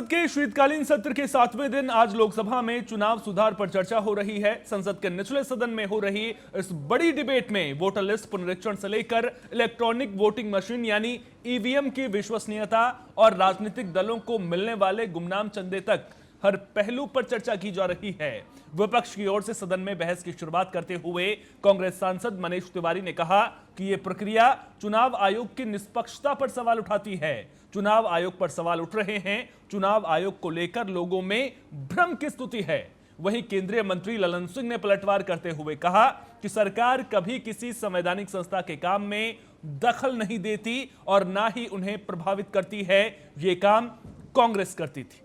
संसद के शीतकालीन सत्र के 7वें दिन आज लोकसभा में चुनाव सुधार पर चर्चा हो रही है। संसद के निचले सदन में हो रही इस बड़ी डिबेट में वोटर लिस्ट पुनरीक्षण से लेकर इलेक्ट्रॉनिक वोटिंग मशीन यानी ईवीएम की विश्वसनीयता और राजनीतिक दलों को मिलने वाले गुमनाम चंदे तक हर पहलू पर चर्चा की जा रही है। विपक्ष की ओर से सदन में बहस की शुरुआत करते हुए कांग्रेस सांसद मनीष तिवारी ने कहा कि यह प्रक्रिया चुनाव आयोग की निष्पक्षता पर सवाल उठाती है। चुनाव आयोग पर सवाल उठ रहे हैं। चुनाव आयोग को लेकर लोगों में भ्रम की स्थिति है। वहीं केंद्रीय मंत्री ललन सिंह ने पलटवार करते हुए कहा कि सरकार कभी किसी संवैधानिक संस्था के काम में दखल नहीं देती और ना ही उन्हें प्रभावित करती है। ये काम कांग्रेस करती थी।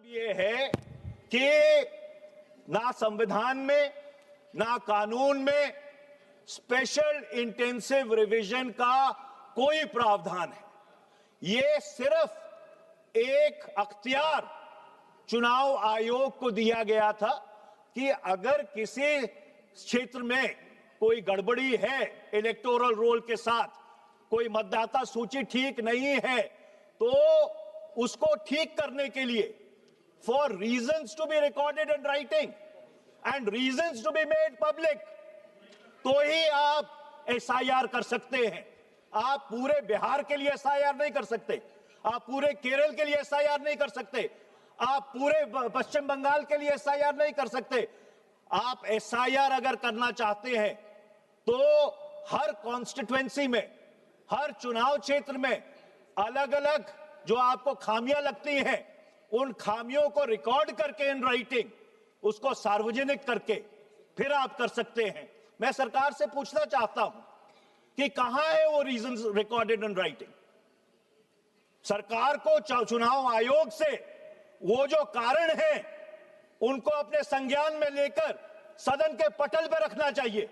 ये है कि ना संविधान में ना कानून में स्पेशल इंटेंसिव रिवीजन का कोई प्रावधान है। ये सिर्फ एक अख्तियार चुनाव आयोग को दिया गया था कि अगर किसी क्षेत्र में कोई गड़बड़ी है इलेक्टोरल रोल के साथ, कोई मतदाता सूची ठीक नहीं है, तो उसको ठीक करने के लिए for reasons to be recorded in writing and reasons to be made public, तो ही आप एसआईआर कर सकते हैं। आप पूरे बिहार के लिए एसआईआर नहीं कर सकते, आप पूरे केरल के लिए एसआईआर नहीं कर सकते, आप पूरे पश्चिम बंगाल के लिए एसआईआर नहीं कर सकते। आप एसआईआर अगर करना चाहते हैं तो हर कॉन्स्टिट्यूएंसी में, हर चुनाव क्षेत्र में अलग अलग जो आपको खामियां लगती हैं, उन खामियों को रिकॉर्ड करके इन राइटिंग उसको सार्वजनिक करके फिर आप कर सकते हैं। मैं सरकार से पूछना चाहता हूं कि कहां है वो रीजंस रिकॉर्डेड इन राइटिंग। सरकार को चुनाव आयोग से वो जो कारण है उनको अपने संज्ञान में लेकर सदन के पटल पर रखना चाहिए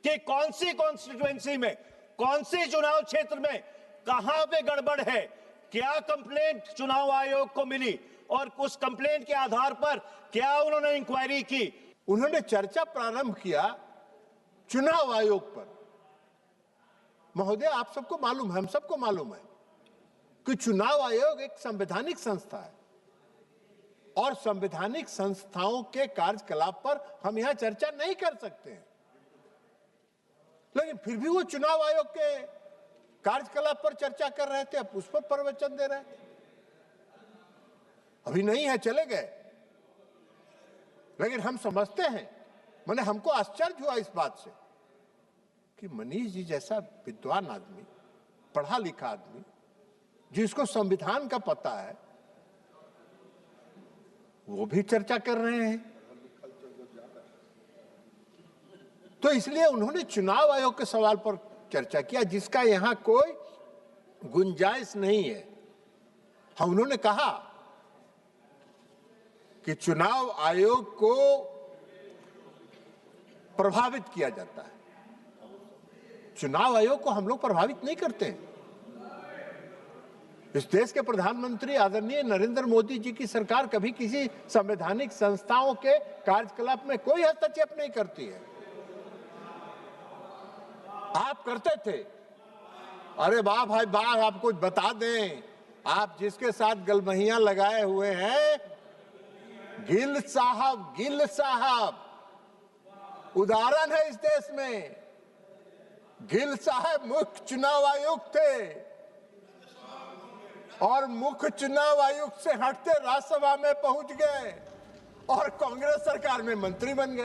कि कौन सी कॉन्स्टिट्यूएंसी में, कौन सी चुनाव क्षेत्र में कहां पे गड़बड़ है, क्या कंप्लेंट चुनाव आयोग को मिली और उस कंप्लेंट के आधार पर क्या उन्होंने इंक्वायरी की। उन्होंने चर्चा प्रारंभ किया चुनाव आयोग पर। महोदय, आप सबको मालूम है, हम सबको मालूम है कि चुनाव आयोग एक संवैधानिक संस्था है और संवैधानिक संस्थाओं के कार्यकलाप पर हम यहां चर्चा नहीं कर सकते हैं, लेकिन फिर भी वो चुनाव आयोग के कार्यकलाप पर चर्चा कर रहे थे, अब उस पर प्रवचन दे रहे थे। अभी नहीं है, चले गए, लेकिन हम समझते हैं, माने हमको आश्चर्य हुआ इस बात से कि मनीष जी जैसा विद्वान आदमी, पढ़ा लिखा आदमी, जिसको संविधान का पता है, वो भी चर्चा कर रहे हैं। तो इसलिए उन्होंने चुनाव आयोग के सवाल पर चर्चा किया जिसका यहां कोई गुंजाइश नहीं है। हाँ, उन्होंने कहा कि चुनाव आयोग को प्रभावित किया जाता है। चुनाव आयोग को हम लोग प्रभावित नहीं करते हैं। इस देश के प्रधानमंत्री आदरणीय नरेंद्र मोदी जी की सरकार कभी किसी संवैधानिक संस्थाओं के कार्यकलाप में कोई हस्तक्षेप नहीं करती है। आप करते थे, अरे वाह भाई वाह, आप कुछ बता दें। आप जिसके साथ गलमहियां लगाए हुए हैं, गिल साहब उदाहरण है इस देश में। गिल साहब मुख्य चुनाव आयुक्त थे और मुख्य चुनाव आयुक्त से हटते राज्यसभा में पहुंच गए और कांग्रेस सरकार में मंत्री बन गए।